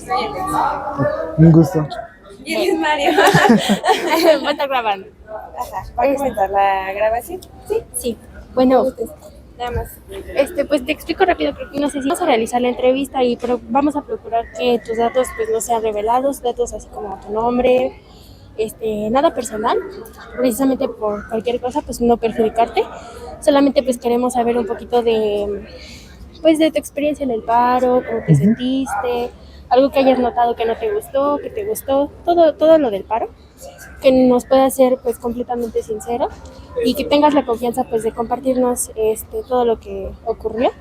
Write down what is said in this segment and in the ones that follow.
soy Alex. Un gusto. Y él es Mario. Va a estar grabando. Ajá. ¿Va a comenzar la grabación? Sí. Sí. Bueno, Nada más. pues te explico rápido. Creo que no sé si vamos a realizar la entrevista y vamos a procurar que tus datos pues no sean revelados, datos así como tu nombre, nada personal, precisamente por cualquier cosa, pues no perjudicarte. Solamente pues queremos saber un poquito de tu experiencia en el paro, cómo te sentiste, algo que hayas notado que no te gustó, que te gustó, todo lo del paro, que nos puedas ser pues completamente sincero y que tengas la confianza pues de compartirnos todo lo que ocurrió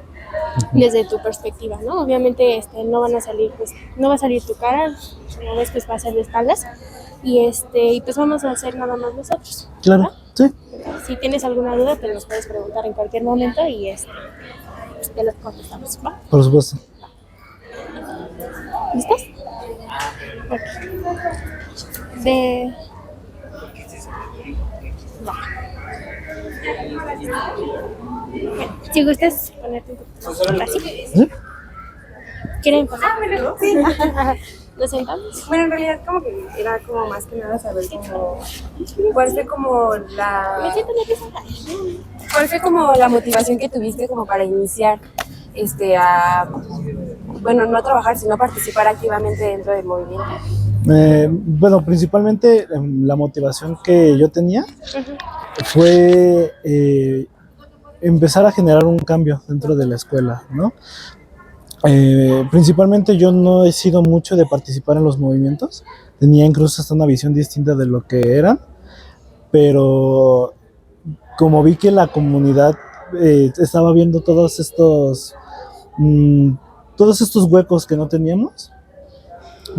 desde tu perspectiva, ¿no? Obviamente no van a salir pues no va a salir tu cara, como ves pues va a ser de espaldas y pues vamos a hacer nada más nosotros. Claro, ¿verdad? sí, Si tienes alguna duda te nos puedes preguntar en cualquier momento y pues, te los contestamos, ¿va? por supuesto. ¿Listos? Ok. Va. Si gustas ponerte un poquito así. ¿Sí? ¿Quieren pasar? Bueno, sí. ¿Nos sentamos? Bueno, en realidad como que era como más que nada saber como cuál fue como Me la siento nerviosa. cuál fue como la motivación que tuviste como para iniciar a bueno, no trabajar, sino participar activamente dentro del movimiento. Bueno, principalmente la motivación que yo tenía fue empezar a generar un cambio dentro de la escuela, ¿no? Principalmente yo no he sido mucho de participar en los movimientos, tenía incluso hasta una visión distinta de lo que eran, pero como vi que la comunidad estaba viendo todos estos huecos que no teníamos,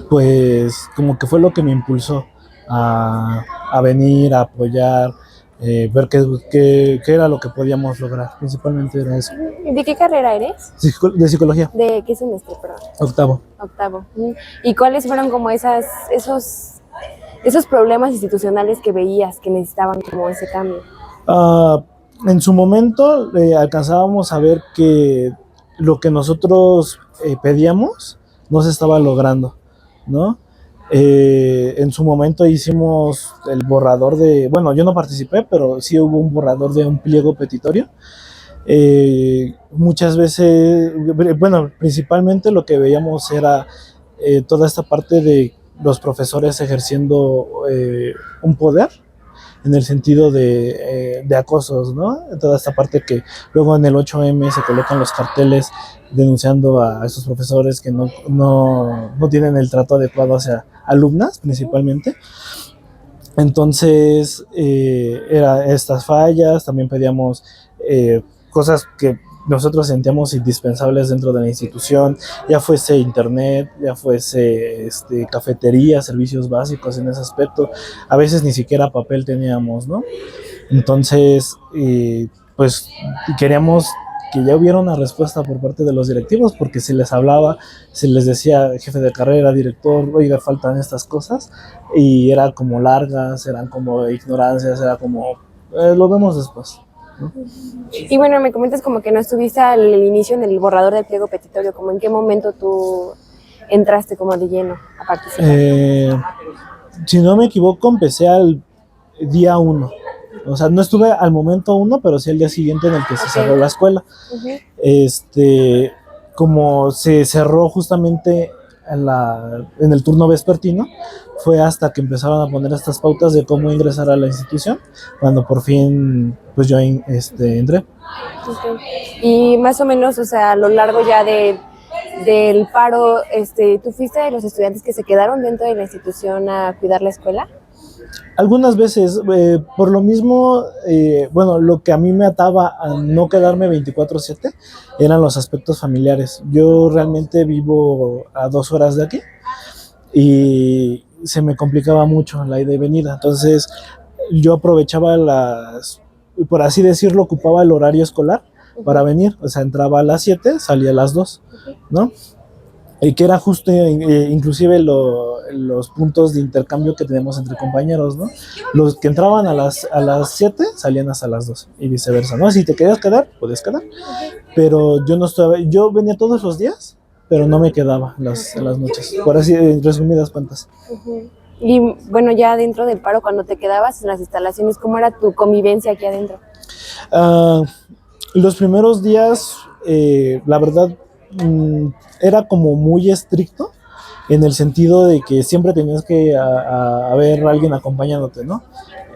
pues como que fue lo que me impulsó a venir, a apoyar, ver qué era lo que podíamos lograr. Principalmente era eso. ¿De qué carrera eres? De psicología, ¿De qué semestre, perdón? octavo. Octavo. ¿Y cuáles fueron como esos problemas institucionales que veías que necesitaban como ese cambio? En su momento alcanzábamos a ver que lo que nosotros pedíamos no se estaba logrando, ¿no? En su momento hicimos el borrador bueno, yo no participé, pero sí hubo un borrador de un pliego petitorio. Muchas veces, bueno, principalmente lo que veíamos era toda esta parte de los profesores ejerciendo un poder en el sentido de acosos, ¿no? Toda esta parte que luego en el 8M se colocan los carteles denunciando a esos profesores que no tienen el trato adecuado hacia alumnas principalmente. Entonces, era estas fallas, también pedíamos cosas que nosotros sentíamos indispensables dentro de la institución, ya fuese internet, ya fuese cafetería, servicios básicos en ese aspecto. A veces ni siquiera papel teníamos, ¿no? Entonces, pues queríamos que ya hubiera una respuesta por parte de los directivos, porque se les hablaba, se les decía jefe de carrera, director, oiga, faltan estas cosas, y eran como largas, eran como ignorancias, era como, lo vemos después, ¿no? Y bueno, me comentas como que no estuviste al inicio en el borrador del pliego petitorio, como en qué momento tú entraste como de lleno a participar. Si no me equivoco, empecé al día 1. O sea, no estuve al momento 1, pero sí al día siguiente en el que se cerró la escuela. Como se cerró justamente en el turno vespertino, fue hasta que empezaron a poner estas pautas de cómo ingresar a la institución, cuando por fin pues yo entré. Y más o menos, o sea, a lo largo ya del paro, ¿tú fuiste de los estudiantes que se quedaron dentro de la institución a cuidar la escuela? Algunas veces, por lo mismo, bueno, lo que a mí me ataba a no quedarme 24/7 eran los aspectos familiares. Yo realmente vivo a 2 horas de aquí y se me complicaba mucho la ida y venida. Entonces, yo aprovechaba por así decirlo, ocupaba el horario escolar para venir. O sea, entraba a las 7, salía a las 2, ¿no? Y que era justo inclusive los puntos de intercambio que tenemos entre compañeros, ¿no? Los que entraban a las 7 salían hasta las 2 y viceversa, ¿no? Si te querías quedar, puedes quedar, pero yo no estaba, yo venía todos los días pero no me quedaba en las noches, por así, en resumidas cuentas. Ujú. Y bueno, ya dentro del paro, cuando te quedabas en las instalaciones, ¿cómo era tu convivencia aquí adentro? Ah, los primeros días, la verdad, era como muy estricto en el sentido de que siempre tenías que haber alguien acompañándote, ¿no?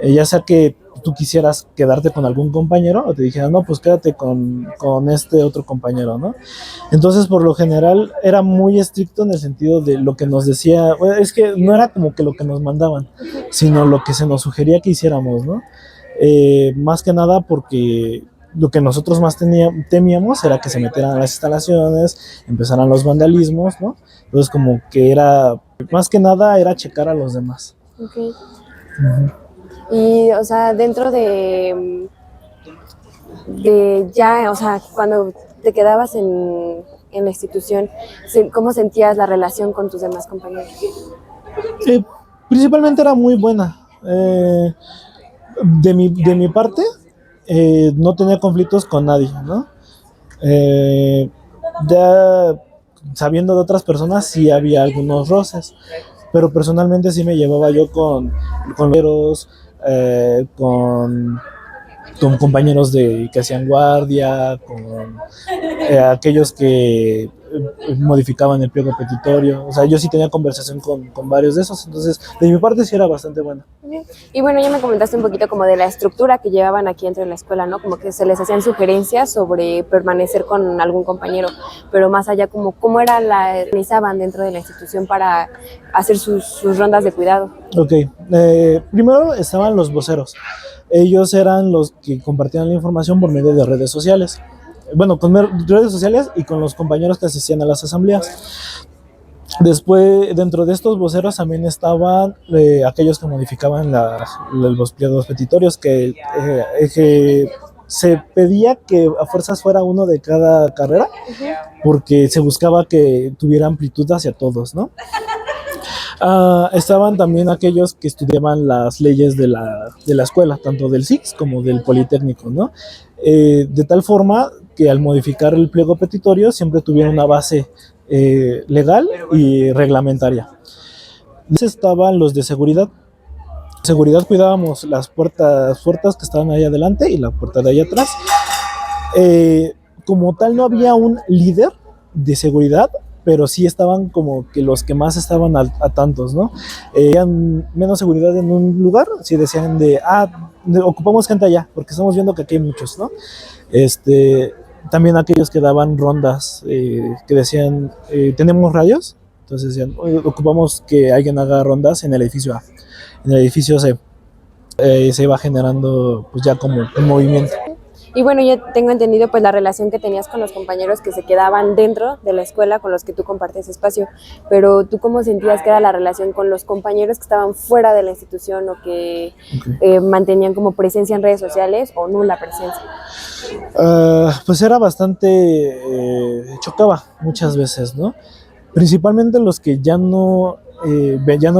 Ya sea que tú quisieras quedarte con algún compañero o te dijeran, no, pues quédate con este otro compañero, ¿no? Entonces, por lo general, era muy estricto en el sentido de lo que nos decía, bueno, es que no era como que lo que nos mandaban, sino lo que se nos sugería que hiciéramos, ¿no? Más que nada porque lo que nosotros más temíamos era que se metieran a las instalaciones, empezaran los vandalismos, ¿no? Entonces como que era, más que nada era checar a los demás. Okay. Uh-huh. Y, o sea, dentro de ya, o sea, cuando te quedabas en la institución, ¿cómo sentías la relación con tus demás compañeros? Principalmente era muy buena. De mi parte, no tenía conflictos con nadie, ¿no? Ya sabiendo de otras personas sí había algunos roces, pero personalmente sí me llevaba yo con los con compañeros que hacían guardia, con aquellos que modificaban el pliego petitorio. O sea, yo sí tenía conversación con varios de esos, entonces de mi parte sí era bastante buena. Y bueno, ya me comentaste un poquito como de la estructura que llevaban aquí dentro de la escuela, ¿no? Como que se les hacían sugerencias sobre permanecer con algún compañero, pero más allá, como cómo era organizaban dentro de la institución para hacer sus rondas de cuidado. Ok, primero estaban los voceros. Ellos eran los que compartían la información por medio de redes sociales. Bueno, con redes sociales y con los compañeros que asistían a las asambleas. Después, dentro de estos voceros también estaban aquellos que modificaban los pliegos petitorios, que se pedía que a fuerzas fuera uno de cada carrera, porque se buscaba que tuviera amplitud hacia todos, ¿no? Estaban también aquellos que estudiaban las leyes de la escuela, tanto del SIX como del Politécnico, ¿no? De tal forma que al modificar el pliego petitorio siempre tuviera una base legal y reglamentaria. Entonces estaban los de seguridad. Seguridad cuidábamos las puertas que estaban ahí adelante y la puerta de ahí atrás. Como tal no había un líder de seguridad, pero sí estaban como que los que más estaban a tantos, ¿no? Habían menos seguridad en un lugar, si decían ocupamos gente allá, porque estamos viendo que aquí hay muchos, ¿no? También aquellos que daban rondas, que decían, tenemos radios, entonces decían, ocupamos que alguien haga rondas en el edificio A. En el edificio C se iba generando pues ya como un movimiento. Y bueno, ya tengo entendido pues la relación que tenías con los compañeros que se quedaban dentro de la escuela con los que tú compartías espacio, pero ¿tú cómo sentías que era la relación con los compañeros que estaban fuera de la institución o que mantenían como presencia en redes sociales o nula presencia? Pues era bastante, chocaba muchas veces, ¿no? Principalmente los que ya no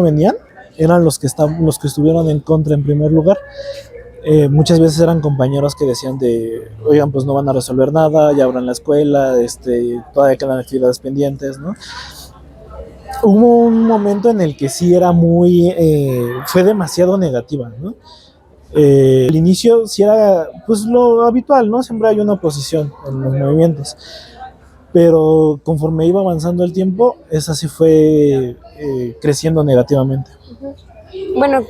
venían, eran los que estuvieron en contra en primer lugar. Muchas veces eran compañeros que decían oigan, pues no van a resolver nada, ya abran la escuela, todavía quedan actividades pendientes, ¿no? Hubo un momento en el que sí era fue demasiado negativa, ¿no? Al inicio sí era pues lo habitual, ¿no? Siempre hay una oposición en los movimientos, pero conforme iba avanzando el tiempo, esa sí fue creciendo negativamente. Bueno,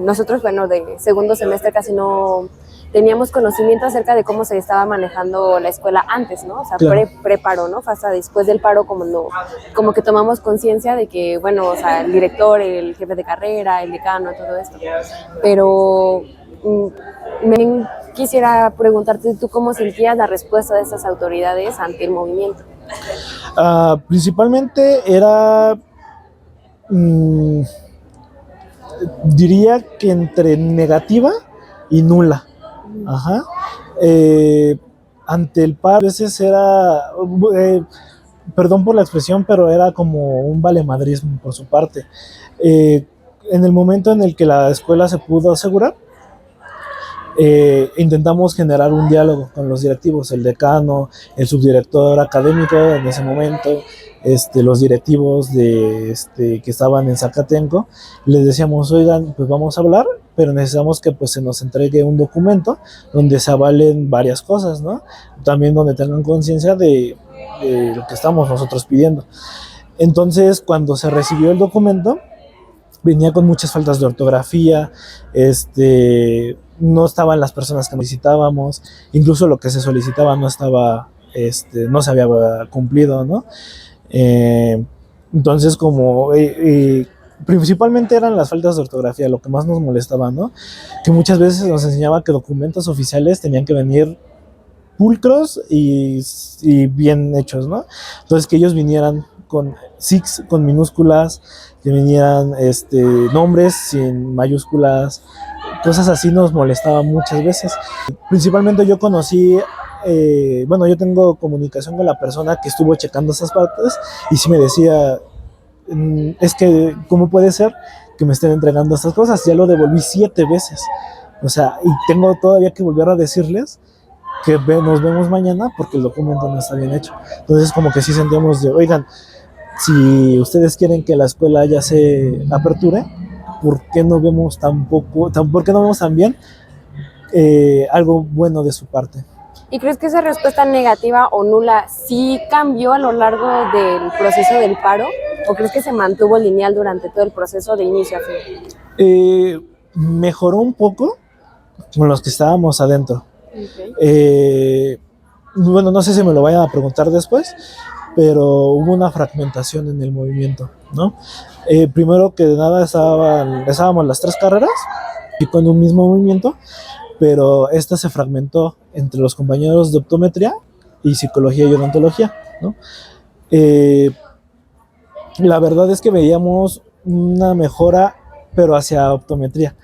nosotros, de segundo semestre casi no teníamos conocimiento acerca de cómo se estaba manejando la escuela antes, ¿no? O sea, claro. Pre-paro, ¿no? Hasta después del paro como que tomamos conciencia de que, bueno, o sea, el director, el jefe de carrera, el decano, todo esto. Pero quisiera preguntarte, ¿tú cómo sentías la respuesta de estas autoridades ante el movimiento? Principalmente era... diría que entre negativa y nula. Ajá. Ante el paro a veces era, perdón por la expresión, pero era como un valemadrismo por su parte. En el momento en el que la escuela se pudo asegurar, intentamos generar un diálogo con los directivos, el decano, el subdirector académico en ese momento, los directivos que estaban en Zacatenco, les decíamos, oigan, pues vamos a hablar, pero necesitamos que pues se nos entregue un documento donde se avalen varias cosas, ¿no? También donde tengan conciencia de lo que estamos nosotros pidiendo. Entonces, cuando se recibió el documento, venía con muchas faltas de ortografía, no estaban las personas que necesitábamos, incluso lo que se solicitaba no estaba, no se había cumplido, ¿no? Entonces, principalmente eran las faltas de ortografía, lo que más nos molestaba, ¿no? Que muchas veces nos enseñaba que documentos oficiales tenían que venir pulcros y bien hechos, ¿no? Entonces, que ellos vinieran con SIGs, con minúsculas, que vinieran nombres sin mayúsculas, cosas así nos molestaba muchas veces. Principalmente yo conocí, yo tengo comunicación con la persona que estuvo checando esas partes y sí me decía, es que, ¿cómo puede ser que me estén entregando estas cosas? Ya lo devolví 7 veces, o sea, y tengo todavía que volver a decirles que nos vemos mañana porque el documento no está bien hecho. Entonces como que sí sentíamos de, oigan, si ustedes quieren que la escuela ya se aperture, ¿por qué no vemos por qué no vemos también algo bueno de su parte? ¿Y crees que esa respuesta negativa o nula sí cambió a lo largo del proceso del paro? ¿O crees que se mantuvo lineal durante todo el proceso de inicio a fin? Mejoró un poco con los que estábamos adentro. Okay. No sé si me lo vayan a preguntar después, pero hubo una fragmentación en el movimiento, ¿no? Primero que de nada estábamos las 3 carreras y con un mismo movimiento, pero esta se fragmentó entre los compañeros de optometría y psicología y odontología, ¿no? La verdad es que veíamos una mejora, pero hacia optometría.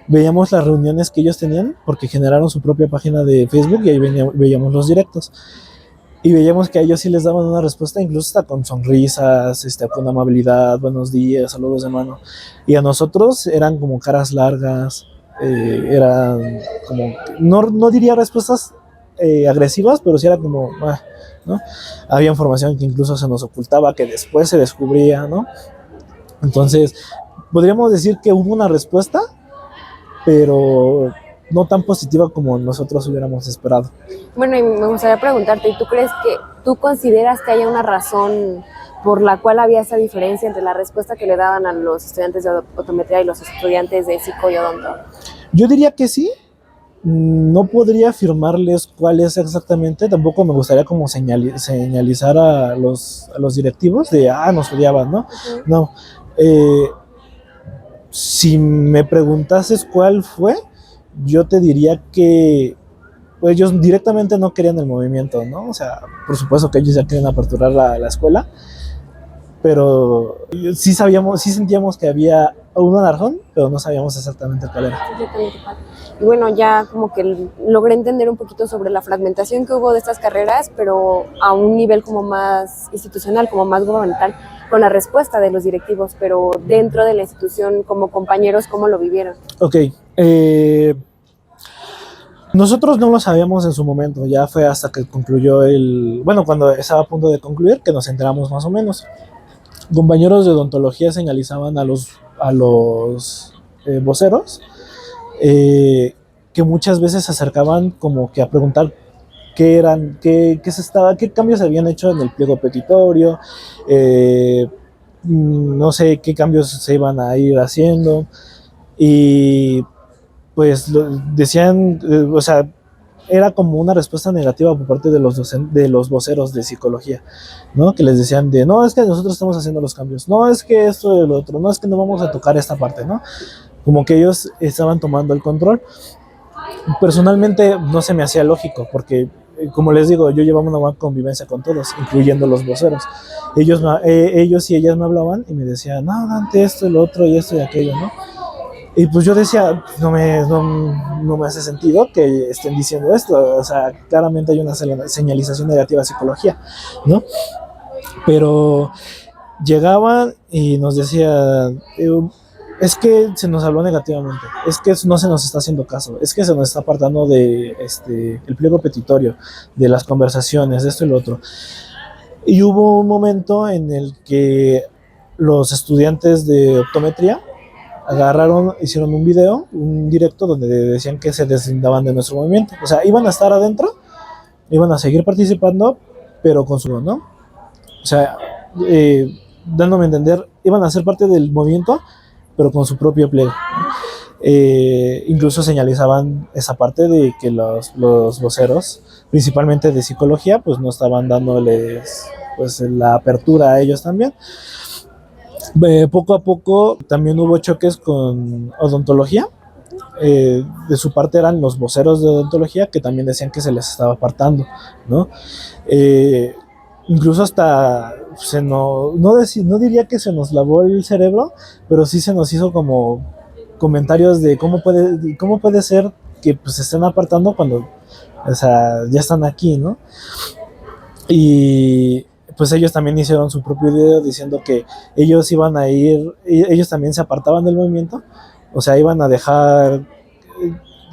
Veíamos las reuniones que ellos tenían, porque generaron su propia página de Facebook y ahí veíamos los directos. Y veíamos que a ellos sí les daban una respuesta, incluso hasta con sonrisas, con amabilidad, buenos días, saludos de mano. Y a nosotros eran como caras largas, eran como, no diría respuestas agresivas, pero sí era como, ¿no? Había información que incluso se nos ocultaba, que después se descubría, ¿no? Entonces, podríamos decir que hubo una respuesta, pero no tan positiva como nosotros hubiéramos esperado. Bueno, y me gustaría preguntarte, ¿y tú consideras que haya una razón por la cual había esa diferencia entre la respuesta que le daban a los estudiantes de optometría y los estudiantes de psico y odonto? Yo diría que sí. No podría afirmarles cuál es exactamente, tampoco me gustaría como señalizar a los directivos de, nos odiaban, ¿no? Uh-huh. No. Si me preguntases cuál fue, yo te diría que pues, ellos directamente no querían el movimiento, ¿no? O sea, por supuesto que ellos ya querían aperturar la escuela, pero sí sentíamos que había un alarjón, pero no sabíamos exactamente cuál era. Y bueno, ya como que logré entender un poquito sobre la fragmentación que hubo de estas carreras, pero a un nivel como más institucional, como más gubernamental, con la respuesta de los directivos, pero dentro de la institución, como compañeros, ¿cómo lo vivieron? Ok, nosotros no lo sabíamos en su momento, ya fue hasta que concluyó cuando estaba a punto de concluir, que nos enteramos más o menos. Compañeros de odontología señalizaban a los voceros, que muchas veces se acercaban como que a preguntar qué cambios se habían hecho en el pliego petitorio, no sé qué cambios se iban a ir haciendo, y pues decían, era como una respuesta negativa por parte de los voceros de psicología, ¿no? Que les decían no, es que nosotros estamos haciendo los cambios, no, es que esto y lo otro, no, es que no vamos a tocar esta parte, ¿no? Como que ellos estaban tomando el control. Personalmente no se me hacía lógico, porque como les digo, yo llevaba una buena convivencia con todos, incluyendo los voceros. Ellos y ellas me hablaban y me decían, no, Dante, esto y lo otro y esto y aquello, ¿no? Y pues yo decía, no me hace sentido que estén diciendo esto, o sea, claramente hay una señalización negativa a psicología, ¿no? Pero llegaban y nos decían, es que se nos habló negativamente, es que no se nos está haciendo caso, es que se nos está apartando de el pliego petitorio, de las conversaciones, de esto y lo otro. Y hubo un momento en el que los estudiantes de optometría agarraron, hicieron un video, un directo donde decían que se deslindaban de nuestro movimiento. O sea, iban a estar adentro, iban a seguir participando, pero con su, ¿no? O sea, dándome a entender, iban a ser parte del movimiento, pero con su propio pliegue. Incluso señalizaban esa parte de que los voceros, principalmente de psicología, pues no estaban dándoles pues la apertura a ellos también. Poco a poco también hubo choques con odontología. De su parte eran los voceros de odontología que también decían que se les estaba apartando, ¿no? Incluso hasta no diría que se nos lavó el cerebro, pero sí se nos hizo como comentarios de cómo puede ser que pues, se estén apartando cuando, o sea, ya están aquí, ¿no? Y pues ellos también hicieron su propio video diciendo que ellos iban a ir, ellos también se apartaban del movimiento, o sea, iban a dejar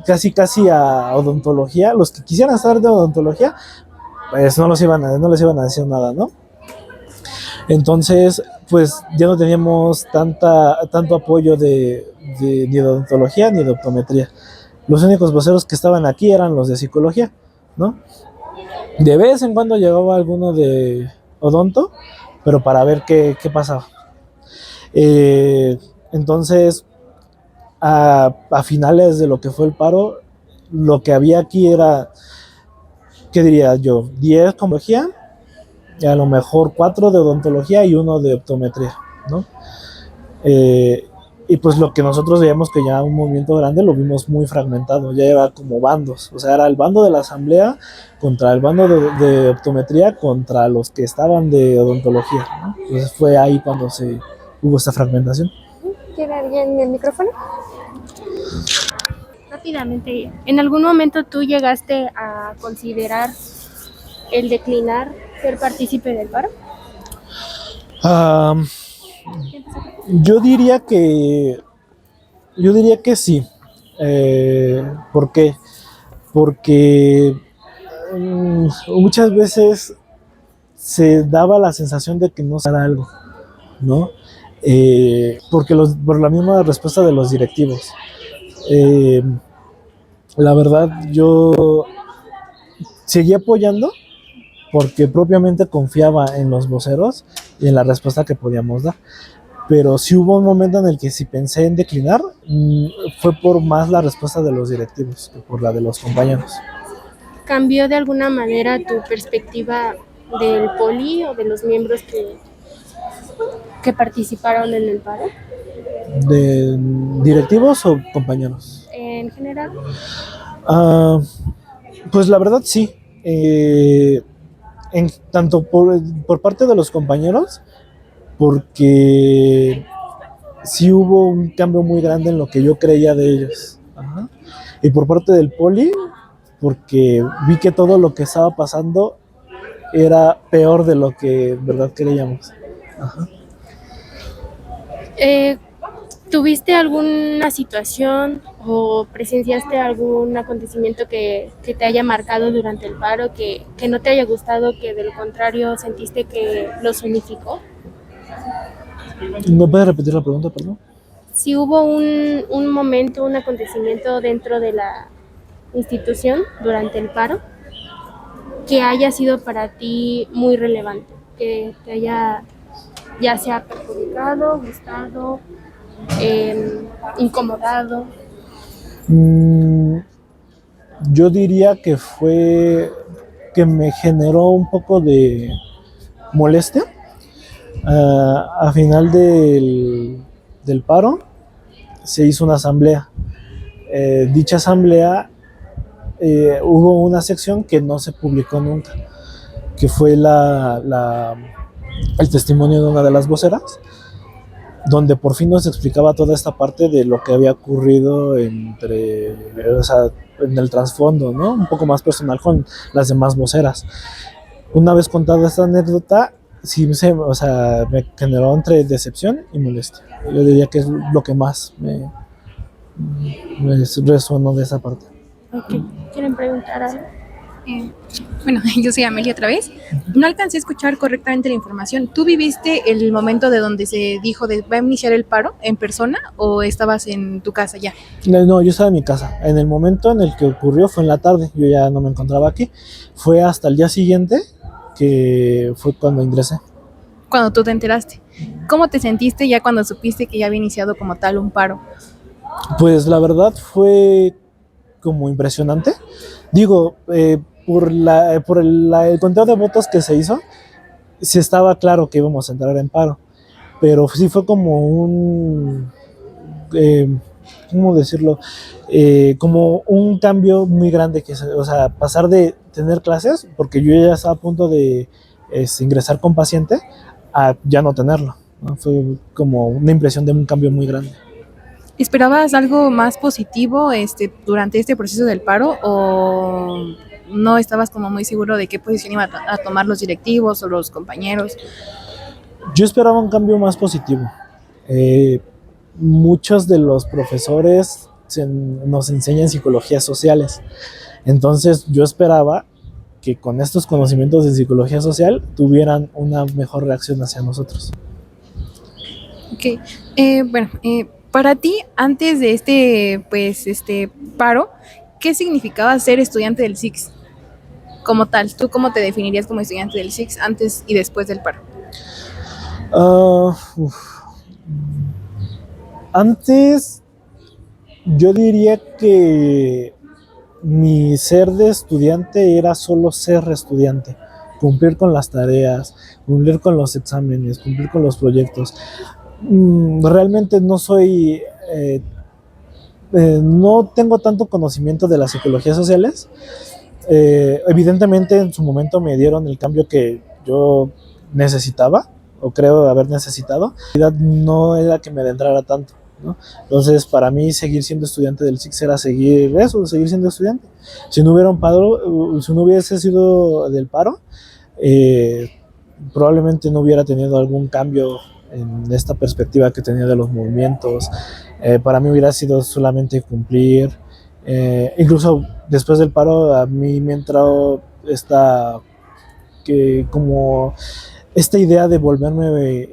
casi a odontología, los que quisieran estar de odontología, pues no les iban a decir nada, ¿no? Entonces, pues ya no teníamos tanto apoyo ni de odontología ni de optometría. Los únicos voceros que estaban aquí eran los de psicología, ¿no? De vez en cuando llegaba alguno de odonto, pero para ver qué pasaba. Entonces, a finales de lo que fue el paro, lo que había aquí era, ¿qué diría yo? 10 con odontología, y a lo mejor 4 de odontología y 1 de optometría, ¿no? Y pues lo que nosotros veíamos que ya un movimiento grande lo vimos muy fragmentado, ya era como bandos, o sea, era el bando de la asamblea contra el bando de optometría contra los que estaban de odontología, ¿no? Entonces fue ahí cuando hubo esta fragmentación. ¿Quiere alguien el micrófono? Rápidamente, ¿en algún momento tú llegaste a considerar el declinar ser partícipe del paro? Yo diría que sí. ¿Por qué? Porque muchas veces se daba la sensación de que no se hará algo, ¿no? Por la misma respuesta de los directivos. La verdad, yo seguí apoyando porque propiamente confiaba en los voceros y en la respuesta que podíamos dar. Pero sí hubo un momento en el que si pensé en declinar, fue por más la respuesta de los directivos que por la de los compañeros. ¿Cambió de alguna manera tu perspectiva del poli o de los miembros que participaron en el paro? ¿De directivos o compañeros? En general. Pues la verdad sí. Tanto por parte de los compañeros, porque sí hubo un cambio muy grande en lo que yo creía de ellos. Ajá. Y por parte del poli, porque vi que todo lo que estaba pasando era peor de lo que en verdad creíamos. Ajá. ¿Tuviste alguna situación o presenciaste algún acontecimiento que te haya marcado durante el paro, que no te haya gustado, que del contrario sentiste que los unificó? ¿Me puedes repetir la pregunta, perdón? Si hubo un momento, un acontecimiento dentro de la institución durante el paro que haya sido para ti muy relevante, que te haya ya sea perjudicado, gustado, incomodado. Yo diría que me generó un poco de molestia. A final del paro se hizo una asamblea. Dicha asamblea hubo una sección que no se publicó nunca, que fue el testimonio de una de las voceras, donde por fin nos explicaba toda esta parte de lo que había ocurrido en el trasfondo, ¿no? Un poco más personal con las demás voceras. Una vez contada esta anécdota, sí me generó entre decepción y molestia. Yo diría que es lo que más me resonó de esa parte. Okay. ¿Quieren preguntar algo? Eh, bueno, yo soy Amelia otra vez. No alcancé a escuchar correctamente la información. ¿Tú viviste el momento de donde se dijo de va a iniciar el paro en persona o estabas en tu casa ya? No, no, yo estaba en mi casa. En el momento en el que ocurrió fue en la tarde, yo ya no me encontraba aquí. Fue hasta el día siguiente que fue cuando ingresé. Cuando tú te enteraste. ¿Cómo te sentiste ya cuando supiste que ya había iniciado como tal un paro? Pues la verdad fue como impresionante. Digo, por el conteo de votos que se hizo, sí estaba claro que íbamos a entrar en paro, pero sí fue como eh, ¿cómo decirlo? Como un cambio muy grande, o sea, pasar de tener clases, porque yo ya estaba a punto de ingresar con paciente, a ya no tenerlo, ¿no? Fue como una impresión de un cambio muy grande. ¿Esperabas algo más positivo durante este proceso del paro o no estabas como muy seguro de qué posición iban a tomar los directivos o los compañeros? Yo esperaba un cambio más positivo. Eh, Muchos de los profesores nos enseñan psicologías sociales. Entonces yo esperaba que con estos conocimientos de psicología social tuvieran una mejor reacción hacia nosotros. Ok, bueno, para ti, antes de este paro, ¿qué significaba ser estudiante del SIX como tal? ¿Tú cómo te definirías como estudiante del SIX antes y después del paro? Uf. Antes yo diría que mi ser de estudiante era solo ser estudiante, cumplir con las tareas, cumplir con los exámenes, cumplir con los proyectos. Realmente no soy, no tengo tanto conocimiento de las psicologías sociales. Evidentemente en su momento me dieron el cambio que yo necesitaba o creo haber necesitado. La realidad no era que me adentrara tanto, ¿no? Entonces para mí seguir siendo estudiante del SIX era seguir siendo estudiante. Si no hubiera un paro, si no hubiese sido del paro, eh, probablemente no hubiera tenido algún cambio en esta perspectiva que tenía de los movimientos. Para mí hubiera sido solamente cumplir. Incluso después del paro a mí me ha entrado como esta idea de volverme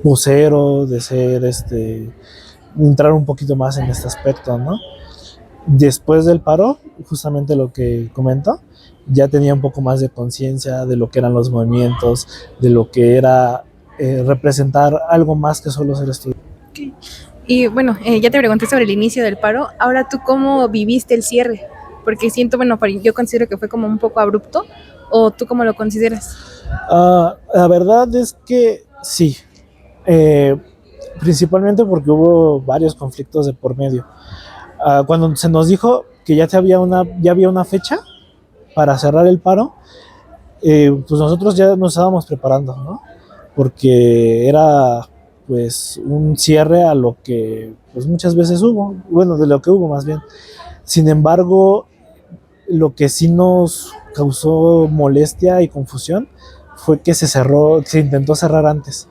vocero, de ser entrar un poquito más en este aspecto, ¿no? Después del paro, justamente lo que comento, ya tenía un poco más de conciencia de lo que eran los movimientos, de lo que era representar algo más que solo ser estudiante. Okay. Y bueno, ya te pregunté sobre el inicio del paro. Ahora, ¿tú cómo viviste el cierre? Porque siento, bueno, yo considero que fue como un poco abrupto. ¿O tú cómo lo consideras? La verdad es que sí, eh, principalmente porque hubo varios conflictos de por medio. Cuando se nos dijo que ya había una fecha para cerrar el paro, pues nosotros ya nos estábamos preparando, ¿no? Porque era pues un cierre a lo que pues muchas veces hubo, bueno, de lo que hubo más bien. Sin embargo, lo que sí nos causó molestia y confusión fue que se intentó cerrar antes,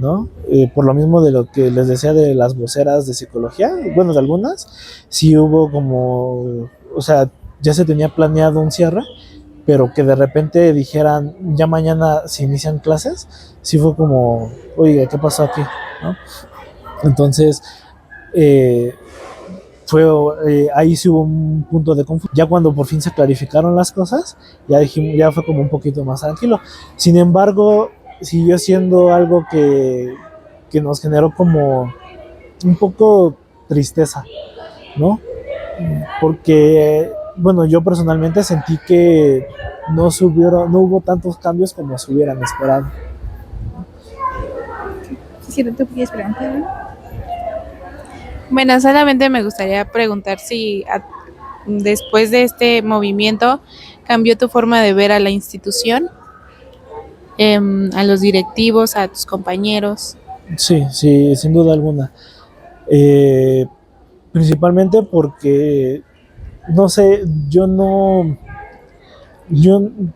¿no? Por lo mismo de lo que les decía de las voceras de psicología, bueno, de algunas, sí hubo como, o sea, ya se tenía planeado un cierre, pero que de repente dijeran, ya mañana se inician clases, sí fue como, oiga, ¿qué pasó aquí? ¿No? Entonces, eh, ahí sí hubo un punto de confusión. Ya cuando por fin se clarificaron las cosas, ya fue como un poquito más tranquilo. Sin embargo, siguió siendo algo que nos generó como un poco tristeza, ¿no? Porque, bueno, yo personalmente sentí que no hubo tantos cambios como se hubieran esperado. Sí, tú quieres preguntar. Bueno, solamente me gustaría preguntar si después de este movimiento cambió tu forma de ver a la institución, a los directivos, a tus compañeros. Sí, sí, sin duda alguna. Eh, Principalmente porque, no sé, yo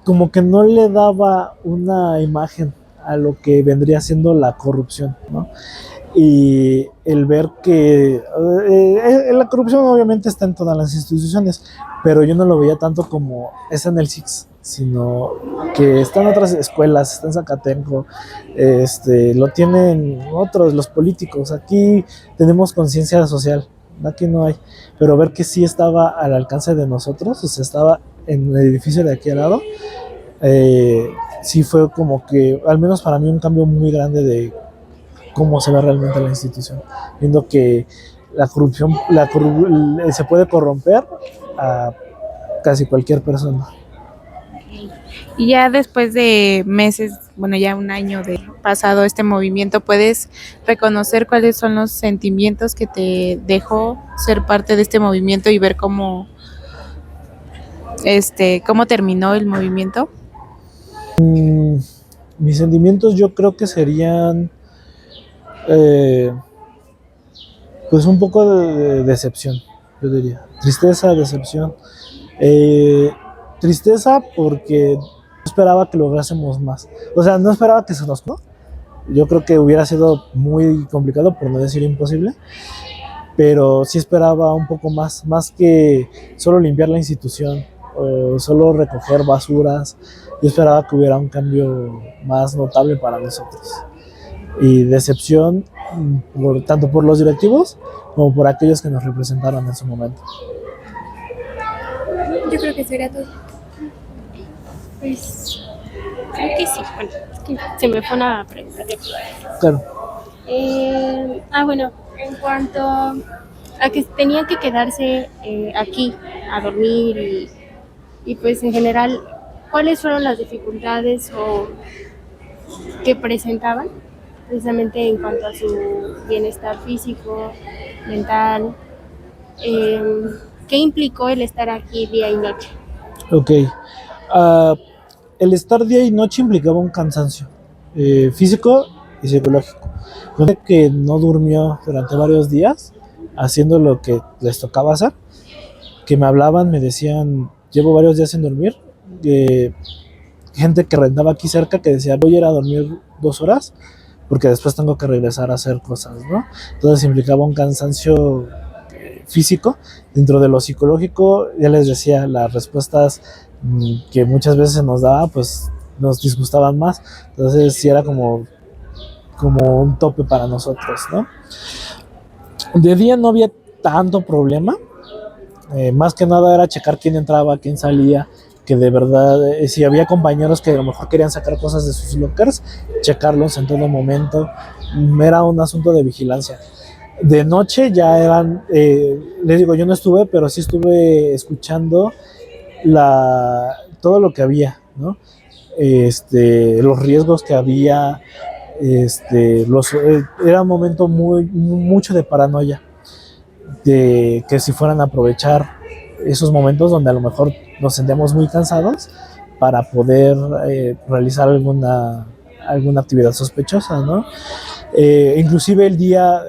como que no le daba una imagen a lo que vendría siendo la corrupción, ¿no? y el ver que la corrupción obviamente está en todas las instituciones, pero yo no lo veía tanto como está en el SIX, sino que está en otras escuelas, está en Zacatenco, lo tienen otros, los políticos. Aquí tenemos conciencia social, aquí no hay, pero ver que sí estaba al alcance de nosotros, o sea, estaba en el edificio de aquí al lado, sí fue como que, al menos para mí, un cambio muy grande de cómo se ve realmente la institución, viendo que la corrupción se puede corromper a casi cualquier persona. Y ya después de meses, bueno, ya un año de pasado este movimiento, ¿puedes reconocer cuáles son los sentimientos que te dejó ser parte de este movimiento y ver cómo terminó el movimiento? Mis sentimientos yo creo que serían pues un poco de decepción, yo diría. Tristeza, decepción. Tristeza porque no esperaba que lográsemos más. O sea, no esperaba que se nos... ¿no? Yo creo que hubiera sido muy complicado, por no decir imposible, pero sí esperaba un poco más que solo limpiar la institución o solo recoger basuras. Yo esperaba que hubiera un cambio más notable para nosotros. Y decepción tanto por los directivos como por aquellos que nos representaron en su momento. Yo creo que sería todo. Pues creo que sí. Bueno, es que se me fue una pregunta. Claro. Bueno, en cuanto a que tenían que quedarse aquí a dormir y pues en general, ¿cuáles fueron las dificultades o que presentaban precisamente en cuanto a su bienestar físico, mental? ¿Qué implicó el estar aquí día y noche? Ok. El estar día y noche implicaba un cansancio físico y psicológico. Gente que no durmió durante varios días haciendo lo que les tocaba hacer, que me hablaban, me decían, llevo varios días sin dormir. Gente que rentaba aquí cerca que decía, voy a ir a dormir 2 horas porque después tengo que regresar a hacer cosas, ¿no? Entonces implicaba un cansancio físico. Dentro de lo psicológico, ya les decía, las respuestas que muchas veces se nos daba, pues nos disgustaban más. Entonces sí era como un tope para nosotros, ¿no? De día no había tanto problema. Más que nada era checar quién entraba, quién salía, que de verdad, si había compañeros que a lo mejor querían sacar cosas de sus lockers, checarlos en todo momento. Era un asunto de vigilancia. De noche ya eran, les digo, yo no estuve, pero sí estuve escuchando todo lo que había, ¿no? Los riesgos que había, era un momento mucho de paranoia, de que si fueran a aprovechar esos momentos donde a lo mejor nos sentíamos muy cansados para poder realizar alguna actividad sospechosa, ¿no? Inclusive el día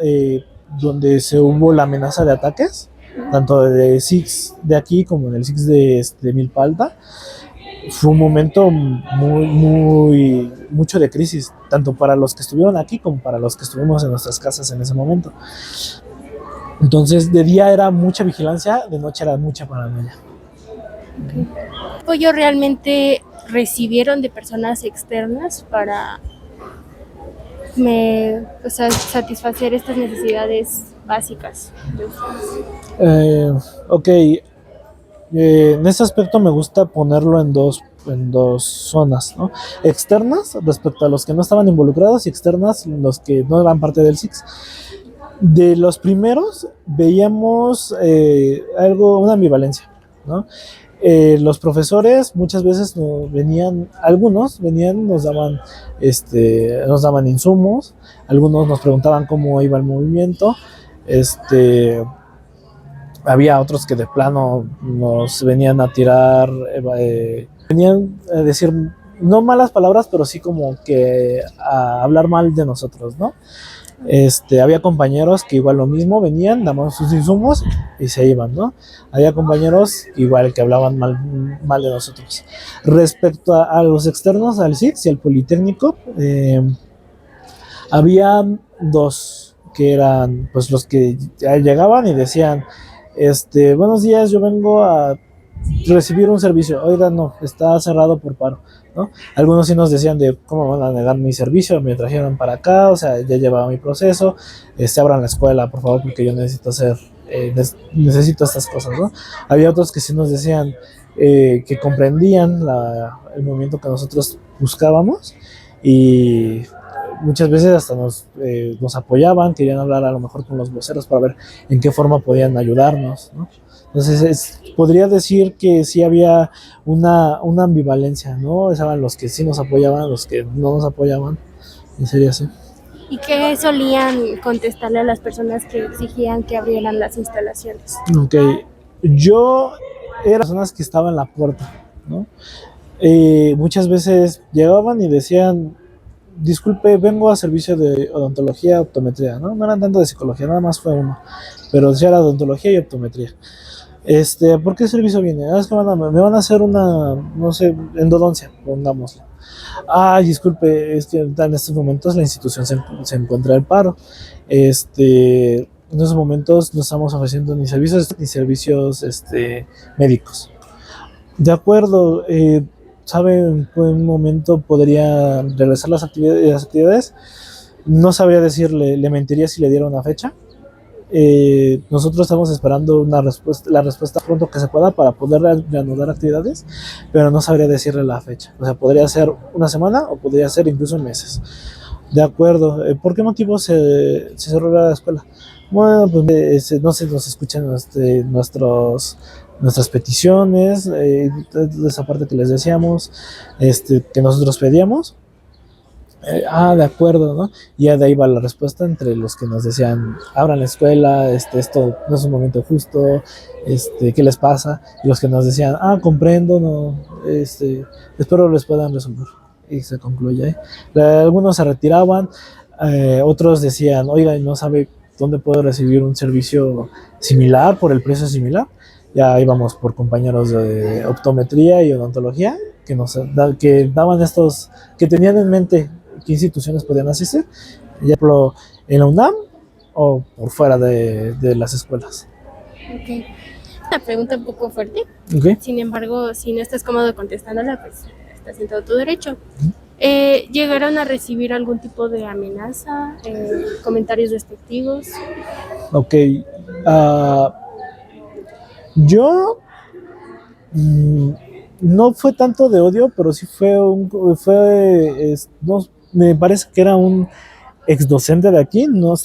donde se hubo la amenaza de ataques, tanto de SIX de aquí como en el SIX de Milpa Alta, fue un momento mucho de crisis, tanto para los que estuvieron aquí como para los que estuvimos en nuestras casas en ese momento. Entonces, de día era mucha vigilancia, de noche era mucha paranoia. Okay. ¿Qué apoyo realmente recibieron de personas externas para satisfacer estas necesidades básicas de ustedes? Ok, en ese aspecto me gusta ponerlo en dos zonas, ¿no? Externas respecto a los que no estaban involucrados y externas los que no eran parte del SIX. De los primeros veíamos una ambivalencia, ¿no? Los profesores muchas veces algunos venían, nos daban insumos, algunos nos preguntaban cómo iba el movimiento, había otros que de plano nos venían a tirar, venían a decir no malas palabras, pero sí como que a hablar mal de nosotros, ¿no? Había compañeros que igual lo mismo, venían, daban sus insumos y se iban, ¿no? Había compañeros igual que hablaban mal de nosotros. Respecto a los externos, al SIX y al Politécnico, había dos que eran pues los que ya llegaban y decían, buenos días, yo vengo a recibir un servicio. Oiga, no, está cerrado por paro, ¿no? Algunos sí nos decían de cómo van a negar mi servicio, me trajeron para acá, o sea, ya llevaba mi proceso, abran la escuela, por favor, porque yo necesito hacer, necesito estas cosas, ¿no? Había otros que sí nos decían que comprendían el movimiento que nosotros buscábamos y muchas veces hasta nos apoyaban, querían hablar a lo mejor con los voceros para ver en qué forma podían ayudarnos, ¿no? Entonces, podría decir que sí había una ambivalencia, ¿no? Estaban los que sí nos apoyaban, los que no nos apoyaban, y sería así. ¿Y qué solían contestarle a las personas que exigían que abrieran las instalaciones? Ok, yo era personas que estaban en la puerta, ¿no? Muchas veces llegaban y decían, disculpe, vengo a servicio de odontología, optometría, ¿no? No eran tanto de psicología, nada más fue uno, pero sí era odontología y optometría. ¿Por qué servicio viene? Es que me van a hacer una, no sé, endodoncia, pongámoslo. Disculpe, es que en estos momentos la institución se encuentra en paro. En estos momentos no estamos ofreciendo ni servicios médicos. De acuerdo, ¿sabe en qué momento podría regresar las actividades? No sabría decirle, le mentiría si le diera una fecha. Nosotros estamos esperando la respuesta pronto que se pueda para poder reanudar actividades, pero no sabría decirle la fecha. O sea, podría ser una semana o podría ser incluso meses. De acuerdo. ¿Por qué motivo se cerró la escuela? Bueno, pues no se nos escuchan nuestras peticiones, esa parte que les decíamos, que nosotros pedíamos. De acuerdo, ¿no? Y ya de ahí va la respuesta entre los que nos decían, abran la escuela, esto no es un momento justo, ¿qué les pasa? Y los que nos decían, comprendo, no, espero les puedan resolver. Y se concluye ahí. Algunos se retiraban, otros decían, oiga, ¿no sabe dónde puedo recibir un servicio similar por el precio similar? Ya íbamos por compañeros de optometría y odontología que daban que tenían en mente qué instituciones podían asistir, ya por en la UNAM o por fuera de las escuelas. Okay. Una pregunta un poco fuerte. Okay. Sin embargo, si no estás cómodo contestándola, pues estás en todo tu derecho. ¿Llegaron a recibir algún tipo de amenaza, comentarios despectivos? Ok. Yo no fue tanto de odio, pero sí no, me parece que era un ex docente de aquí, no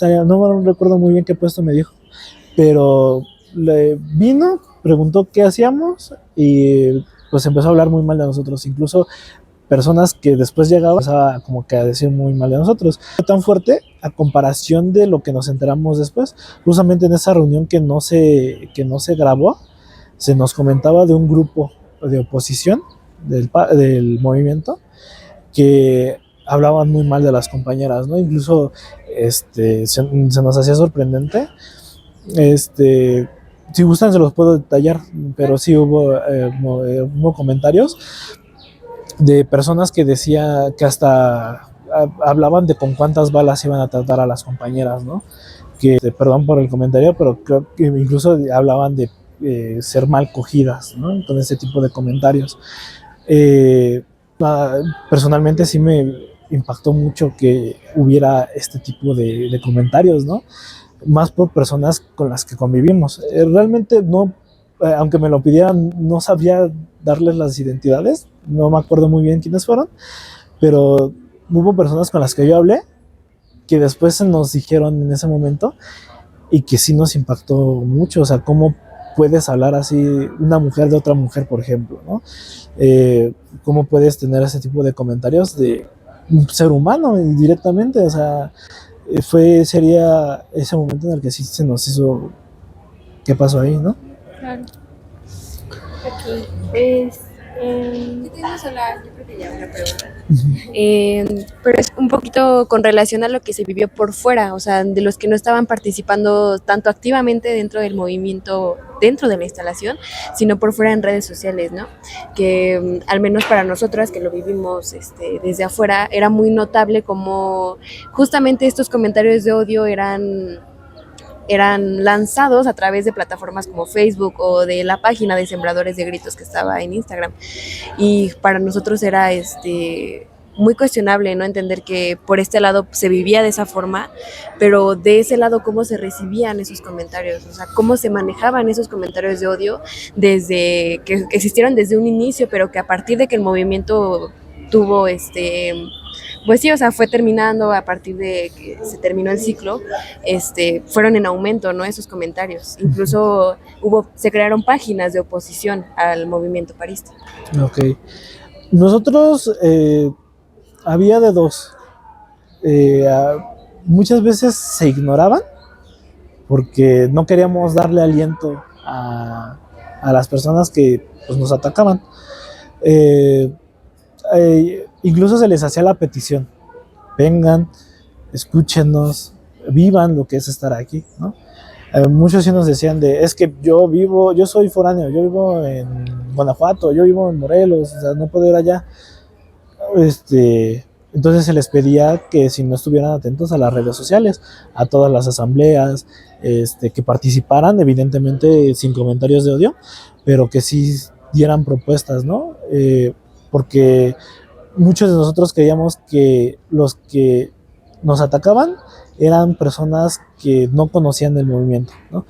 recuerdo muy bien qué puesto me dijo, pero vino, preguntó qué hacíamos y pues empezó a hablar muy mal de nosotros, incluso personas que después llegaban como que a decir muy mal de nosotros. Fue tan fuerte a comparación de lo que nos enteramos después, justamente en esa reunión que no se grabó, se nos comentaba de un grupo de oposición del movimiento que hablaban muy mal de las compañeras, ¿no? Incluso se nos hacía sorprendente. Si gustan se los puedo detallar, pero sí hubo comentarios de personas que decía que hasta hablaban de con cuántas balas iban a tratar a las compañeras, ¿no? Perdón por el comentario, pero creo que incluso hablaban de ser mal cogidas, ¿no? Con ese tipo de comentarios. Personalmente sí me impactó mucho que hubiera este tipo de comentarios, ¿no? Más por personas con las que convivimos. Realmente no, aunque me lo pidieran, no sabía darles las identidades, no me acuerdo muy bien quiénes fueron, pero hubo personas con las que yo hablé que después se nos dijeron en ese momento y que sí nos impactó mucho, o sea, cómo puedes hablar así una mujer de otra mujer, por ejemplo, ¿no? Cómo puedes tener ese tipo de comentarios de un ser humano directamente, o sea, sería ese momento en el que sí se nos hizo qué pasó ahí, ¿no? Claro. Ok, pues Eh, Yo creo que ya una pregunta. Pero es un poquito con relación a lo que se vivió por fuera, o sea, de los que no estaban participando tanto activamente dentro del movimiento, dentro de la instalación, sino por fuera en redes sociales, ¿no? Que al menos para nosotras que lo vivimos desde afuera, era muy notable como justamente estos comentarios de odio eran lanzados a través de plataformas como Facebook o de la página de Sembradores de Gritos que estaba en Instagram. Y para nosotros era muy cuestionable, ¿no? Entender que por este lado se vivía de esa forma, pero de ese lado cómo se recibían esos comentarios, o sea, cómo se manejaban esos comentarios de odio desde que existieron desde un inicio, pero que a partir de que el movimiento tuvo pues sí, o sea, fue terminando a partir de que se terminó el ciclo, fueron en aumento, ¿no? Esos comentarios. Incluso se crearon páginas de oposición al movimiento parista. Ok. Nosotros había de dos. Muchas veces se ignoraban porque no queríamos darle aliento a las personas que pues, nos atacaban. Incluso se les hacía la petición, vengan, escúchenos, vivan lo que es estar aquí, ¿no? Muchos sí nos decían es que yo soy foráneo, yo vivo en Guanajuato, yo vivo en Morelos, o sea, no puedo ir allá. Entonces se les pedía que si no estuvieran atentos a las redes sociales, a todas las asambleas, que participaran, evidentemente sin comentarios de odio, pero que sí dieran propuestas, ¿no? Porque muchos de nosotros creíamos que los que nos atacaban eran personas que no conocían el movimiento, ¿no?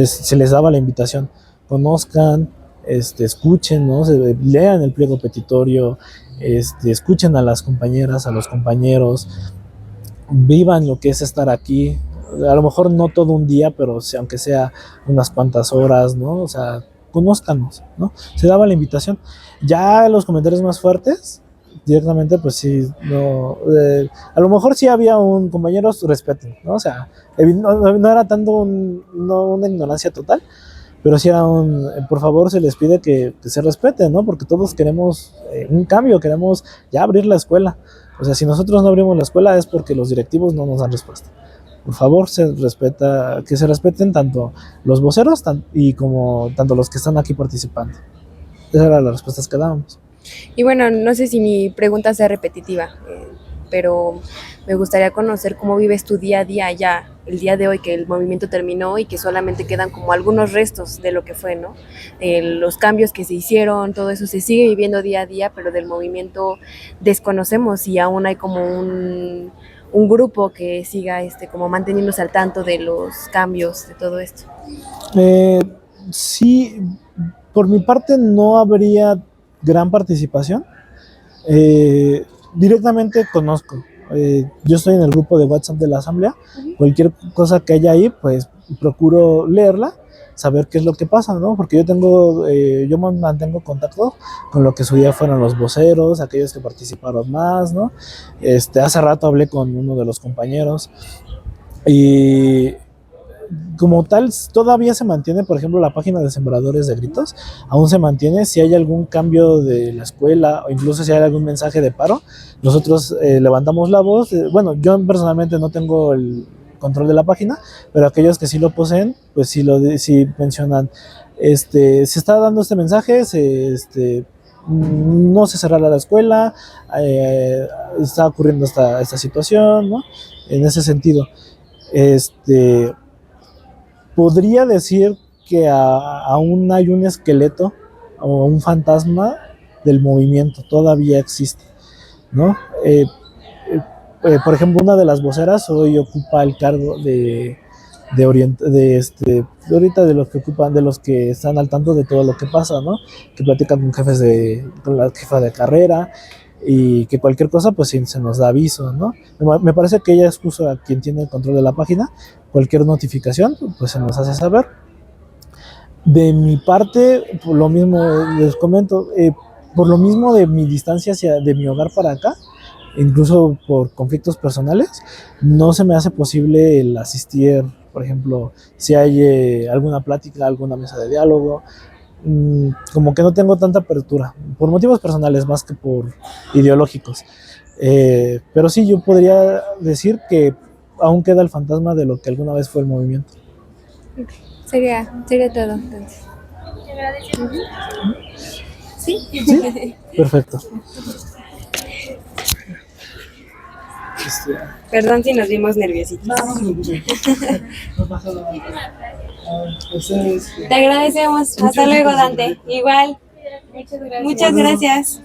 Se les daba la invitación, conozcan, escuchen, ¿no? Lean el pliego petitorio, escuchen a las compañeras, a los compañeros, vivan lo que es estar aquí, a lo mejor no todo un día, pero aunque sea unas cuantas horas, ¿no? O sea, conózcanos, ¿no? Se daba la invitación. Ya los comentarios más fuertes, directamente, pues sí, no, a lo mejor sí había un compañeros respeten, ¿no? O sea, no era tanto una ignorancia total, pero sí era por favor se les pide que se respeten, ¿no? Porque todos queremos un cambio, queremos ya abrir la escuela. O sea, si nosotros no abrimos la escuela es porque los directivos no nos dan respuesta. Por favor, que se respeten tanto los voceros y como tanto los que están aquí participando. Esas eran las respuestas que dábamos. Y bueno, no sé si mi pregunta sea repetitiva, pero me gustaría conocer cómo vives tu día a día ya, el día de hoy que el movimiento terminó y que solamente quedan como algunos restos de lo que fue, ¿no? Los cambios que se hicieron, todo eso se sigue viviendo día a día, pero del movimiento desconocemos y aún hay como un grupo que siga como manteniéndose al tanto de los cambios, de todo esto. Sí, por mi parte no habría gran participación. Directamente conozco. Yo estoy en el grupo de WhatsApp de la asamblea. Cualquier cosa que haya ahí, pues procuro leerla, saber qué es lo que pasa, ¿no? Porque yo mantengo contacto con lo que su día fueron los voceros, aquellos que participaron más, ¿no? Hace rato hablé con uno de los compañeros y como tal, todavía se mantiene, por ejemplo, la página de Sembradores de Gritos, aún se mantiene. Si hay algún cambio de la escuela o incluso si hay algún mensaje de paro, nosotros levantamos la voz. Bueno, yo personalmente no tengo el control de la página, pero aquellos que sí lo poseen, pues sí mencionan, se está dando este mensaje, no se cerrará la escuela, está ocurriendo esta situación, ¿no? En ese sentido, podría decir que aún hay un esqueleto o un fantasma del movimiento, todavía existe, ¿no? Por ejemplo, una de las voceras hoy ocupa el cargo ahorita de los que ocupan, de los que están al tanto de todo lo que pasa, ¿no? Que platican con la jefa de carrera y que cualquier cosa pues se nos da aviso, ¿no? Me parece que ella es justo a quien tiene el control de la página. Cualquier notificación pues se nos hace saber. De mi parte, por lo mismo les comento, por lo mismo de mi distancia de mi hogar para acá, incluso por conflictos personales, no se me hace posible el asistir, por ejemplo, si hay alguna plática, alguna mesa de diálogo. como que no tengo tanta apertura, por motivos personales más que por ideológicos. Pero sí, yo podría decir que aún queda el fantasma de lo que alguna vez fue el movimiento. Sería todo, entonces. ¿Sí? Perfecto. Perdón si nos vimos nerviositos. No pasa nada. Te agradecemos. Hasta luego, Dante. Igual. Muchas gracias.